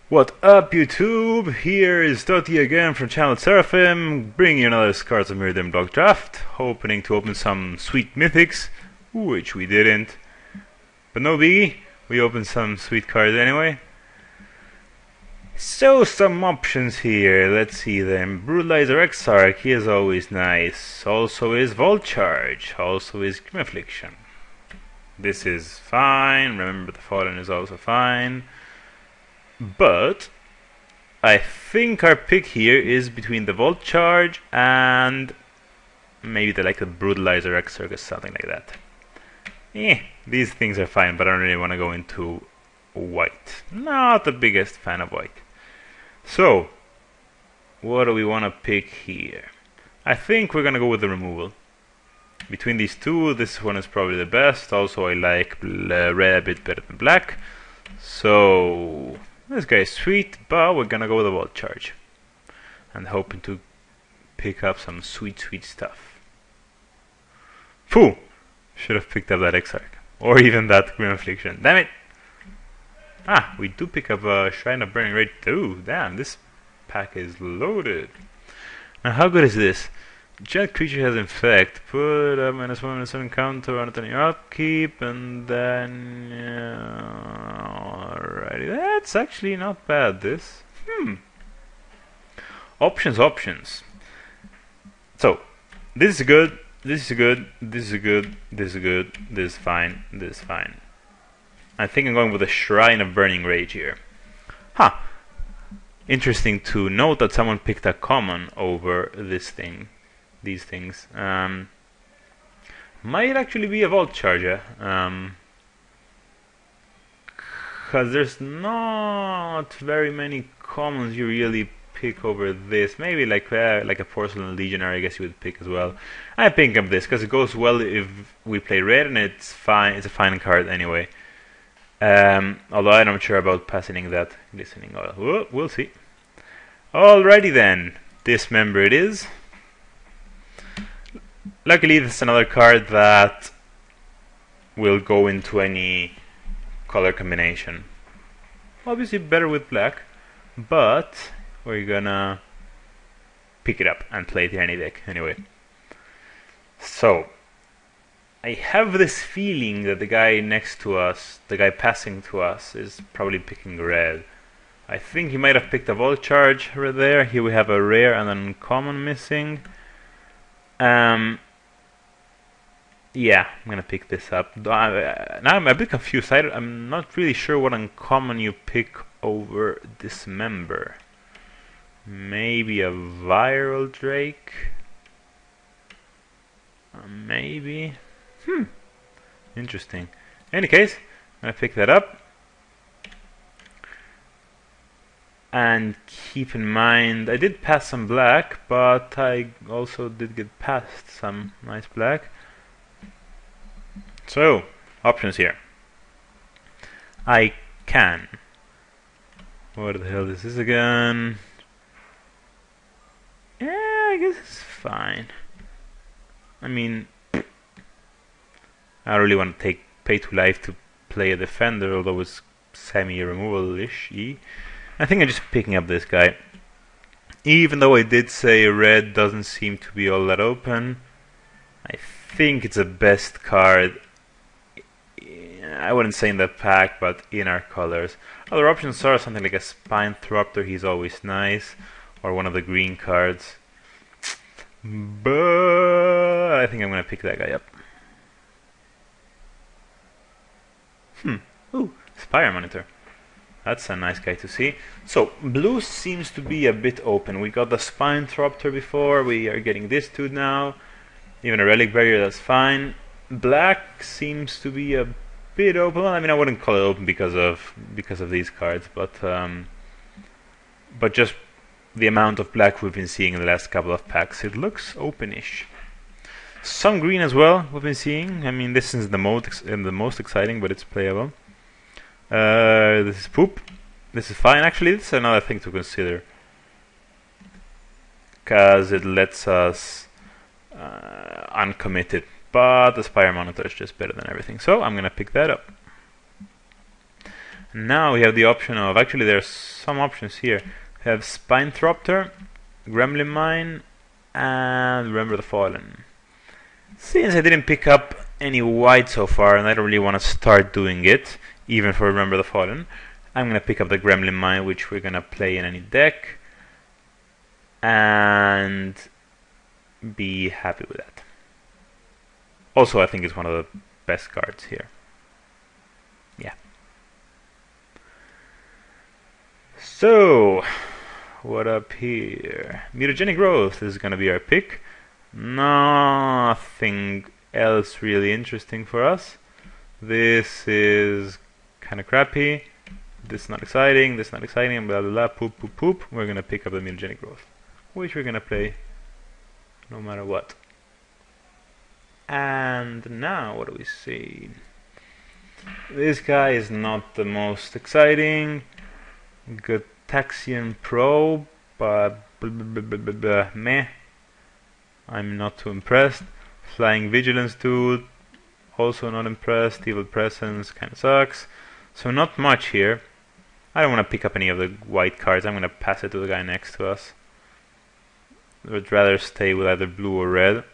What up, YouTube? Here is Toti again from channel Seraphim, bringing you another Scars of Mirrodin Block draft, hoping to open some sweet mythics, which we didn't. But no biggie, we opened some sweet cards anyway. So, some options here, let's see them. Brutalizer Exarch, he is always nice. Also is Volt Charge, also is Grim Affliction. This is fine, remember the Fallen is also fine. But I think our pick here is between the Volt Charge and maybe the Brutalizer Exarch or something like that. These things are fine, but I don't really want to go into white. Not the biggest fan of white. So, what do we want to pick here? I think we're gonna go with the removal. Between these two, this one is probably the best. Also, I like red a bit better than black. So, this guy is sweet, but we're gonna go with the Volt Charge. And hoping to pick up some sweet, sweet stuff. Phew! Should have picked up that Exarch. Or even that Grim Affliction. Damn it! Ah, we do pick up a Shrine of Burning Rage too. Damn, this pack is loaded. Now, how good is this? Giant creature has infect. Put a -1/-7 counter on it on your upkeep, and then alrighty, that's actually not bad. This options. So this is good. This is good. This is good. This is good. This is fine. This is fine. I think I'm going with a Shrine of Burning Rage here. Huh. Interesting to note that someone picked a common over this thing. These things. Might actually be a Volt Charger. Because there's not very many commons you really pick over this. Maybe like a Porcelain Legionary, I guess you would pick as well. I pick up this because it goes well if we play red, and it's fine. It's a fine card anyway. Although I'm not sure about passing that Glistening Oil. We'll see. Alrighty then, Dismember it is. Luckily, this is another card that will go into any color combination. Obviously better with black, but we're gonna pick it up and play it in any deck anyway. So, I have this feeling that the guy next to us, the guy passing to us, is probably picking red. I think he might have picked a Volt Charge right there. Here we have a rare and an uncommon missing. Yeah, I'm gonna pick this up. Now I'm a bit confused. I'm not really sure what uncommon you pick over Dismember. Maybe a Viral Drake? Maybe? Interesting. In any case, I'm gonna pick that up. And keep in mind, I did pass some black, but I also did get past some nice black. So, options here. I can. What the hell is this again? Yeah, I guess it's fine. I mean, I don't really want to pay 2 life to play a defender, although it's semi-removal-ish. I think I'm just picking up this guy. Even though I did say red doesn't seem to be all that open, I think it's the best card. I wouldn't say in the pack, but in our colors. Other options are something like a Spine Thropter, he's always nice, or one of the green cards. But I think I'm gonna pick that guy up. Ooh, Spire Monitor. That's a nice guy to see. So, blue seems to be a bit open. We got the Spine Thropter before, we are getting this dude now. Even a Relic Barrier, that's fine. Black seems to be a bit open. I mean, I wouldn't call it open because of these cards, but just the amount of black we've been seeing in the last couple of packs, it looks openish. Some green as well we've been seeing. I mean, this is the most exciting, but it's playable. This is poop. This is fine. Actually, this is another thing to consider, because it lets us uncommit it. But the Spire Monitor is just better than everything, so I'm gonna pick that up. Now we have the option of, actually there's some options here. We have Spinethropter, Gremlin Mine, and Remember the Fallen. Since I didn't pick up any white so far, and I don't really want to start doing it, even for Remember the Fallen, I'm going to pick up the Gremlin Mine, which we're going to play in any deck, and be happy with that. Also, I think it's one of the best cards here. Yeah. So, what up here? Mutagenic Growth is going to be our pick. Nothing else really interesting for us. This is kind of crappy. This is not exciting. This is not exciting. Blah blah blah. Poop poop poop. We're gonna pick up the Mutagenic Growth, which we're gonna play no matter what. And now, what do we see? This guy is not the most exciting. Gataxian Probe, but meh. I'm not too impressed. Flying Vigilance Dude, also not impressed. Evil Presence kind of sucks. So not much here. I don't want to pick up any of the white cards. I'm going to pass it to the guy next to us. I would rather stay with either blue or red.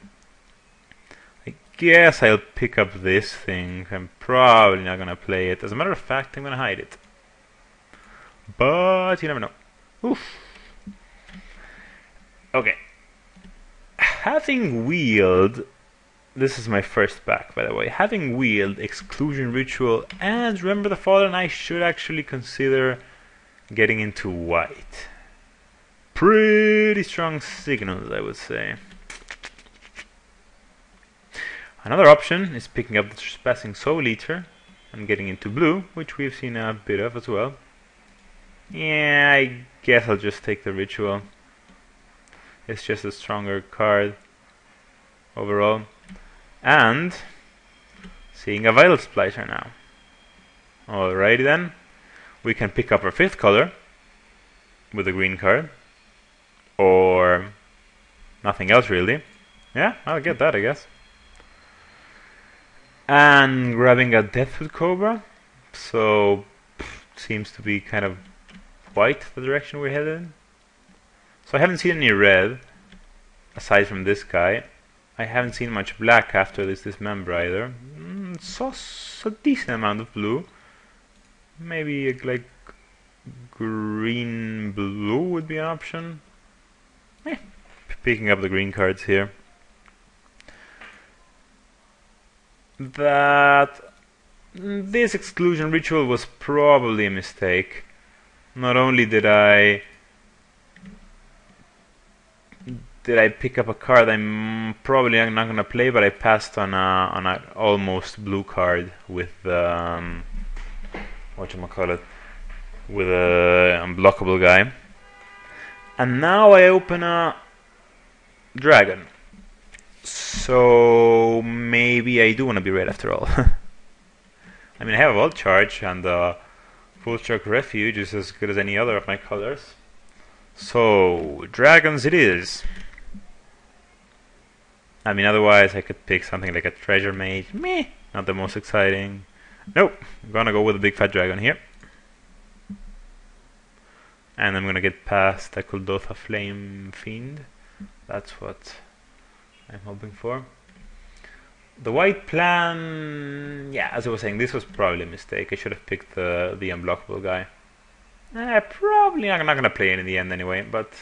I guess I'll pick up this thing. I'm probably not going to play it. As a matter of fact, I'm going to hide it. But you never know. Oof. Okay. Having wheeled, this is my first pack by the way, having wheeled Exclusion Ritual and Remember the Fallen, I should actually consider getting into white. Pretty strong signals, I would say. Another option is picking up the Trespassing Soul Eater and getting into blue, which we've seen a bit of as well. Yeah, I guess I'll just take the Ritual. It's just a stronger card overall. And seeing a Vital Splicer now. Alrighty then. We can pick up our fifth color with a green card. Or nothing else really. Yeah, I'll get that I guess. And grabbing a Deathwood Cobra. So seems to be kind of white the direction we're headed in. So I haven't seen any red, aside from this guy. I haven't seen much black after this Dismember either. Saw a decent amount of blue. Maybe like green blue would be an option. Picking up the green cards here. This Exclusion Ritual was probably a mistake. Not only did I pick up a card I'm probably not gonna play, but I passed on a almost blue card with whatchamacallit, with a unblockable guy. And now I open a dragon. So maybe I do want to be red after all. I mean, I have a Volt Charge and Full Stroke Refuge is as good as any other of my colors. So dragons it is. I mean, otherwise I could pick something like a Treasure Mage. Meh, not the most exciting. Nope, I'm gonna go with a big fat dragon here. And I'm gonna get past a Kuldotha Flame Fiend. That's what I'm hoping for. The white plan, yeah, as I was saying, this was probably a mistake. I should have picked the unblockable guy. Probably I'm not gonna play it in the end anyway, but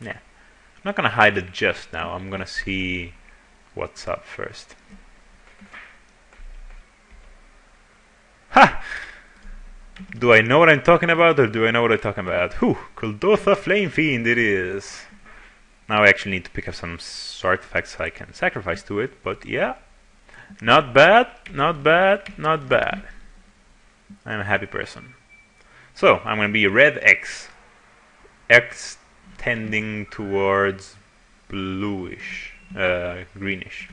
yeah. I'm not gonna hide it just now. I'm gonna see what's up first. Ha! Do I know what I'm talking about, or do I know what I'm talking about? Whew, Kuldotha Flame Fiend it is. Now I actually need to pick up some artifacts I can sacrifice to it, but yeah. Not bad, not bad, not bad. I'm a happy person. So, I'm going to be red X. X tending towards bluish, greenish.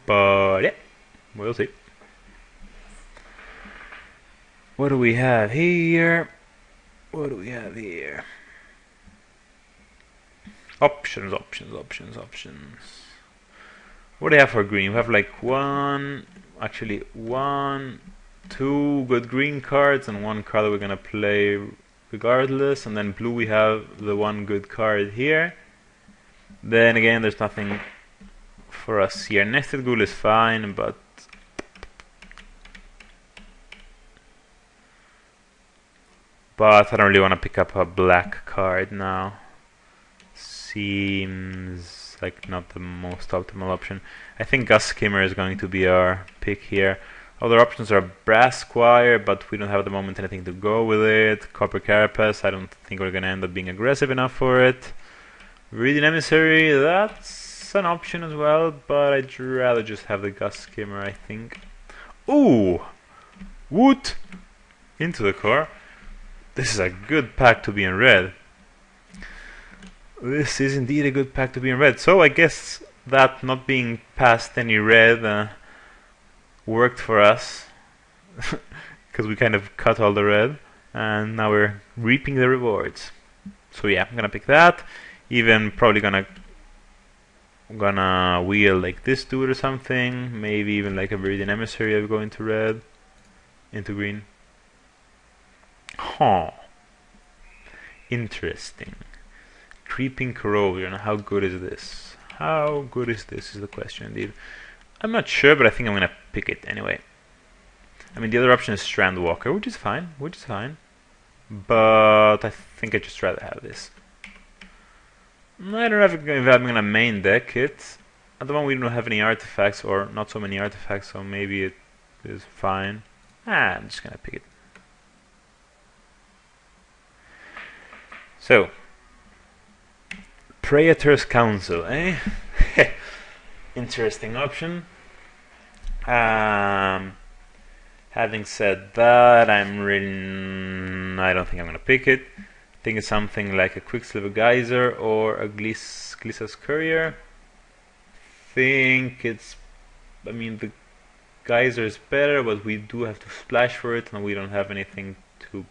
But yeah, we'll see. What do we have here? What do we have here? Options, options, options, options. What do we have for green? We have like one, 2 good green cards and 1 card that we're gonna play regardless, and then blue we have the 1 good card here. Then again, there's nothing for us here. Nested Ghoul is fine, but I don't really want to pick up a black card now. Seems like not the most optimal option. I think Gus Skimmer is going to be our pick here. Other options are Brass Squire, but we don't have at the moment anything to go with it. Copper Carapace, I don't think we're going to end up being aggressive enough for it. Mirrodin Emissary, that's an option as well, but I'd rather just have the Gus Skimmer, I think. Ooh! Woot! Into the core. This is a good pack to be in red. This is indeed a good pack to be in red. So I guess that not being past any red worked for us. Because we kind of cut all the red. And now we're reaping the rewards. So yeah, I'm gonna pick that. Even probably gonna wheel like this dude or something. Maybe even like a Mirrodin Emissary of going to red. Into green. Huh. Interesting. Creeping Corrosion. How good is this? How good is this is the question indeed. I'm not sure, but I think I'm gonna pick it anyway. I mean, the other option is Strandwalker, which is fine. But I think I'd just rather have this. I don't know if I'm gonna main deck it. At the moment we don't have any artifacts, or not so many artifacts, so maybe it is fine. I'm just gonna pick it. So, Praetor's Council, eh? Interesting option. Having said that, I don't think I'm gonna pick it. I think it's something like a Quicksilver Geyser or a Glissa's Courier. I mean, the Geyser is better, but we do have to splash for it, and we don't have anything to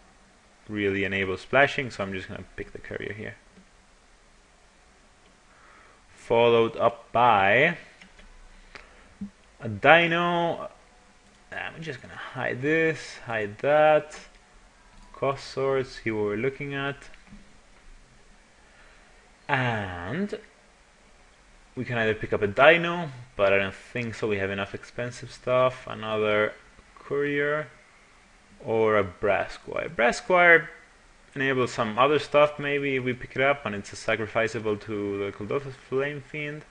really enable splashing, so I'm just gonna pick the Courier here. Followed up by a Dino. I'm just gonna hide this, hide that. Cost Swords, see what we're looking at. And we can either pick up a Dino, but I don't think so. We have enough expensive stuff. Another Courier. Or a Brass Squire. Brass Squire enables some other stuff maybe if we pick it up, and it's a sacrificable to the Kuldotha's Flame Fiend.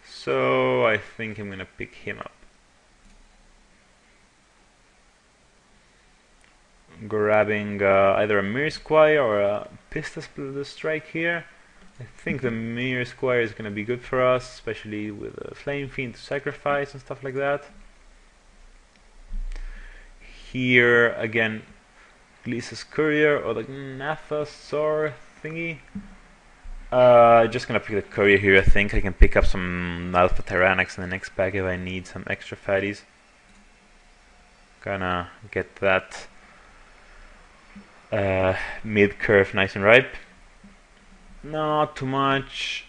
So I think I'm gonna pick him up. Grabbing either a Mirror Squire or a Pistol Splitter Strike here. I think the Mirror Squire is gonna be good for us, especially with a Flame Fiend to sacrifice and stuff like that. Here again, Glissa's Courier or the Nathasaur thingy. Just gonna pick the Courier here. I think I can pick up some Alpha Tyrannox in the next pack if I need some extra fatties. Gonna get that mid curve nice and ripe. Not too much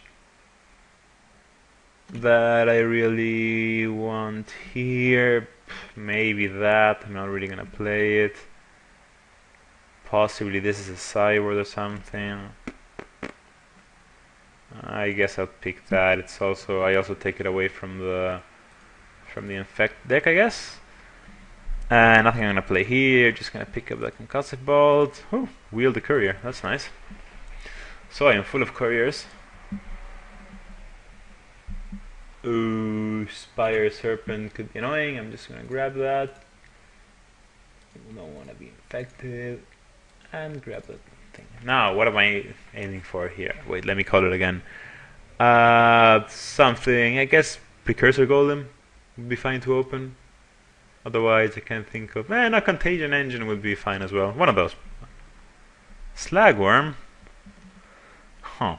that I really want here. Maybe that. I'm not really gonna play it. Possibly this is a Sideward or something. I guess I'll pick that. It's also I also take it away from the Infect deck, I guess. Nothing I'm gonna play here. Just gonna pick up the Concussive Bolt. Oh, wield the Courier. That's nice. So I am full of Couriers. Ooh, Spire Serpent could be annoying. I'm just gonna grab that. Don't wanna be infected. And grab that thing. Now, what am I aiming for here? Wait, let me call it again. Something, I guess Precursor Golem would be fine to open. Otherwise, I can't think of... a Contagion Engine would be fine as well. One of those. Slagworm? Huh.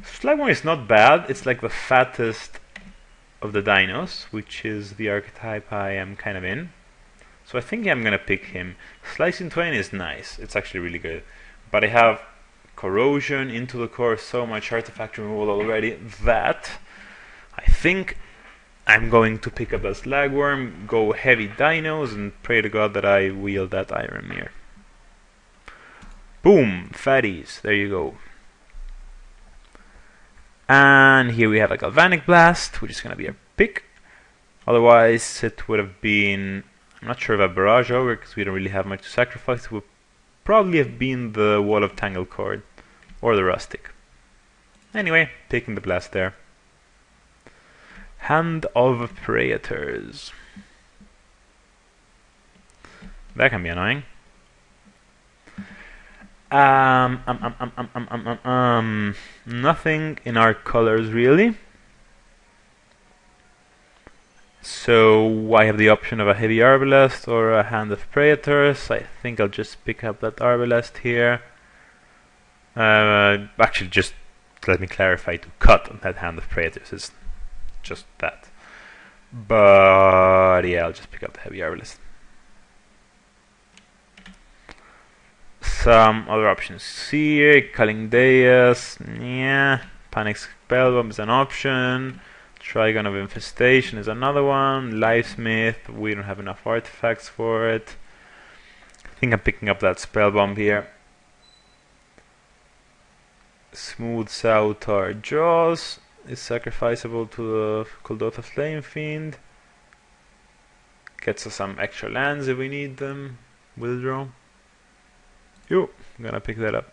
Slagworm is not bad. It's like the fattest of the dinos, which is the archetype I am kind of in. So I think I'm gonna pick him. Slice in Twain is nice. It's actually really good. But I have Corrosion, Into the Core, so much artifact removal already that I think I'm going to pick up that Slagworm, go heavy dinos, and pray to God that I wield that Iron Mirror. Boom! Fatties, there you go. And here we have a Galvanic Blast, which is going to be a pick. Otherwise, it would have been... I'm not sure if a Barrage Ogre, because we don't really have much to sacrifice. It would probably have been the Wall of Tangle Cord, or the Rustic. Anyway, taking the Blast there. Hand of Praetors. That can be annoying. Nothing in our colors really. So I have the option of a heavy Arbalest or a Hand of Praetors. I think I'll just pick up that Arbalest here. Actually, just let me clarify, to cut on that Hand of Praetors is just that. But yeah, I'll just pick up the heavy Arbalest. Some other options here. Culling Deus, yeah. Panic Spellbomb is an option. Trigon of Infestation is another one. Livesmith, we don't have enough artifacts for it. I think I'm picking up that Spellbomb here. Smooths out our Jaws. Is sacrificable to the Kuldotha Flame Fiend. Gets us some extra lands if we need them. Withdraw. Yo, I'm gonna pick that up.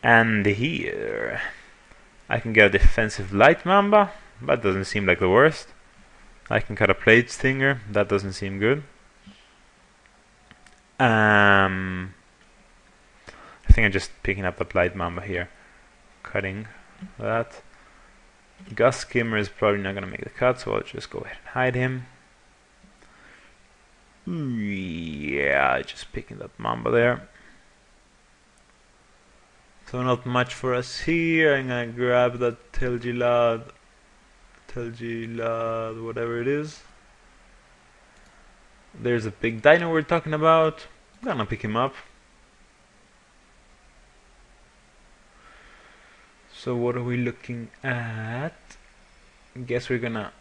And here I can get a defensive Light Mamba. That doesn't seem like the worst. I can cut a Plate Stinger. That doesn't seem good. I think I'm just picking up the Light Mamba here. Cutting that. Gust Skimmer is probably not gonna make the cut, so I'll just go ahead and hide him. Yeah, just picking that Mamba there. So not much for us here. I'm gonna grab that Telgilad, whatever it is. There's a big dino we're talking about. I'm gonna pick him up. So what are we looking at? I guess we're gonna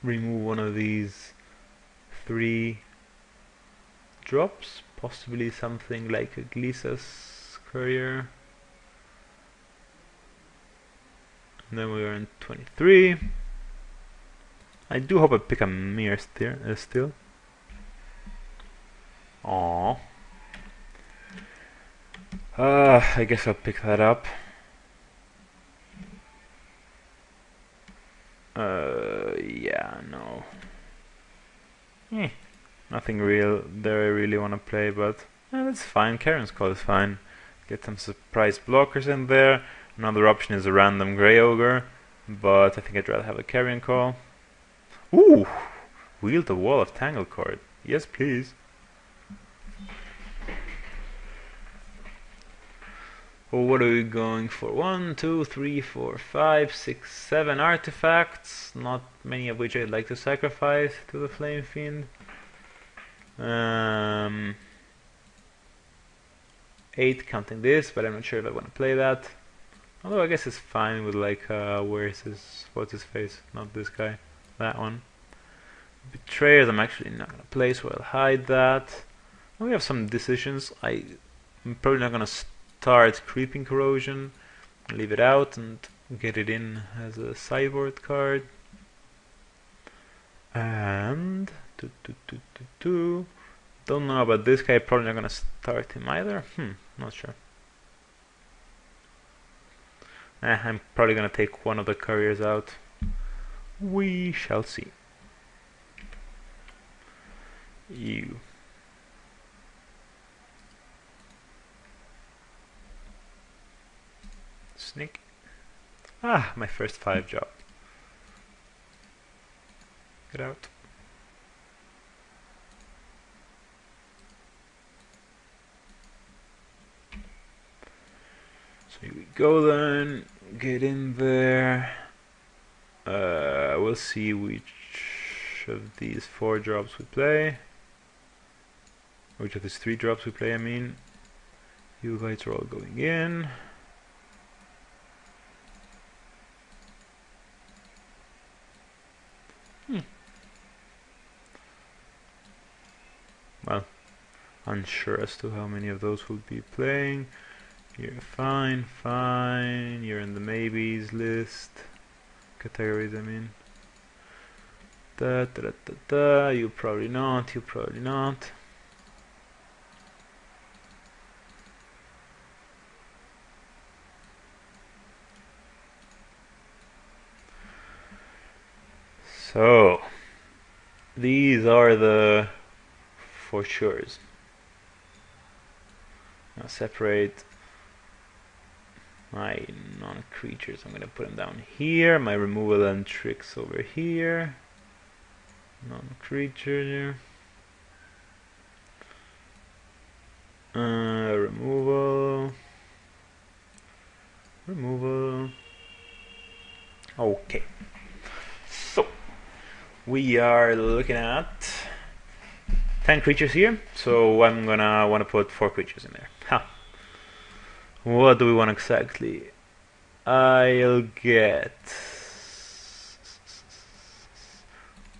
remove one of these 3 drops, possibly something like a Glissa's Courier. And then we are in 23. I do hope I pick a mirror still. Aww. I guess I'll pick that up. Yeah, no. Nothing real there I really want to play, but that's fine. Karen's Call is fine. Get some surprise blockers in there. Another option is a random Grey Ogre, but I think I'd rather have a Carrion Call. Ooh! Wield the Wall of Tangle Cord. Yes, please. Well, what are we going for? 1, 2, 3, 4, 5, 6, 7 artifacts. Not many of which I'd like to sacrifice to the Flame Fiend. 8 counting this, but I'm not sure if I want to play that. Although I guess it's fine with like what's his face? Not this guy. That one. Betrayers I'm actually not gonna play, so I'll hide that. And we have some decisions. I'm probably not gonna start Creeping Corrosion. Leave it out and get it in as a sideboard card. And don't know about this guy, probably not gonna start him either. Not sure. I'm probably gonna take one of the couriers out. We shall see. You. Sneak. Ah, my first 5 job. Get out. So here we go then. Get in there. We'll see which of these 4 drops we play. Which of these 3 drops we play, I mean. You guys are all going in. Well, unsure as to how many of those will be playing. You're fine, fine. You're in the maybes list. Categories, I mean. Da, da, da, da, da. You probably not, you probably not. So, these are the for sures. Now separate my non-creatures. I'm gonna put them down here. My removal and tricks over here. Non-creature. Removal. Removal. Okay. So we are looking at 10 creatures here, so I'm gonna want to put 4 creatures in there. Huh. What do we want exactly? I'll get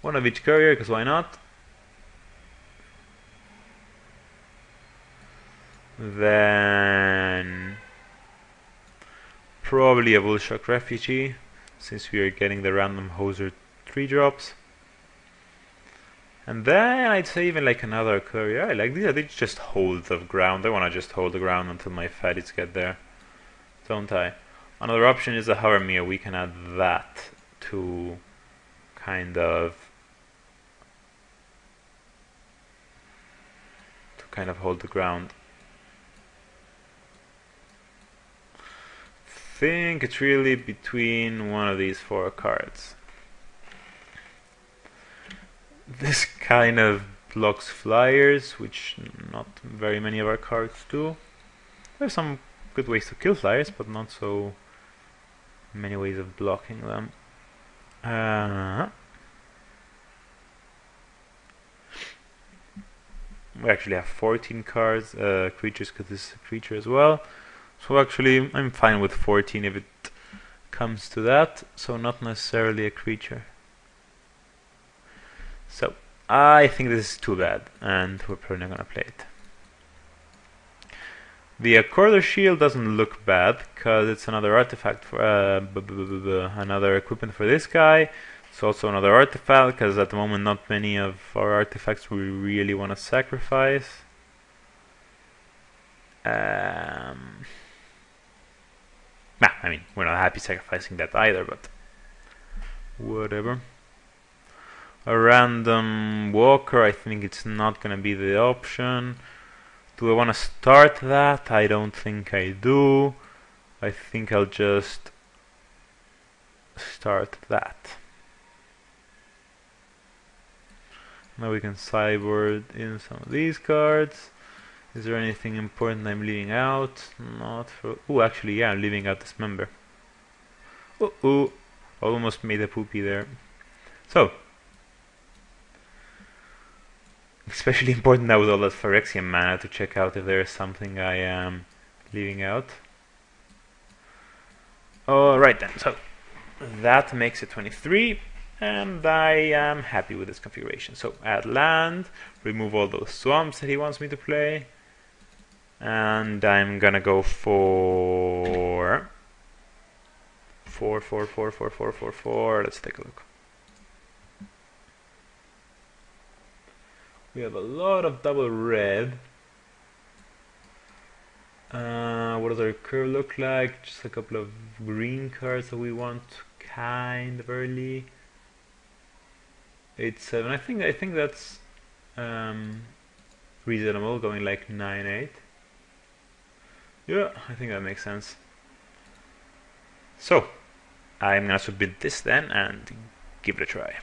one of each courier, because why not? Then probably a Bullshock Refugee, since we are getting the random hoser 3 drops. And then I'd say even like another courier. I like these. They just hold the ground. I want to just hold the ground until my fatties get there, don't I? Another option is a Hovermere. We can add that to kind of hold the ground. I think it's really between one of these 4 cards. This kind of blocks flyers, which not very many of our cards do. There's some good ways to kill flyers, but not so many ways of blocking them. We actually have 14 cards, creatures, because this is a creature as well. So actually, I'm fine with 14 if it comes to that. So not necessarily a creature. So I think this is too bad, and we're probably not gonna play it. The Accorder Shield doesn't look bad because it's another artifact for another equipment for this guy. It's also another artifact because at the moment not many of our artifacts we really want to sacrifice. I mean, we're not happy sacrificing that either, but whatever. A random walker, I think it's not gonna be the option. Do I want to start that? I don't think I do. I think I'll just start that. Now we can sideboard in some of these cards. Is there anything important I'm leaving out? Not for... Oh, actually, yeah, I'm leaving out this member. Oh, almost made a poopy there. So, especially important now with all that Phyrexian mana to check out if there is something I am leaving out. Alright then, so that makes it 23, and I am happy with this configuration. So add land, remove all those swamps that he wants me to play, and I'm gonna go for 4. Let's take a look. We have a lot of double red. What does our curve look like? Just a couple of green cards that we want kind of early. 8-7. I think that's reasonable, going like 9-8. Yeah, I think that makes sense. So I'm gonna submit this then and give it a try.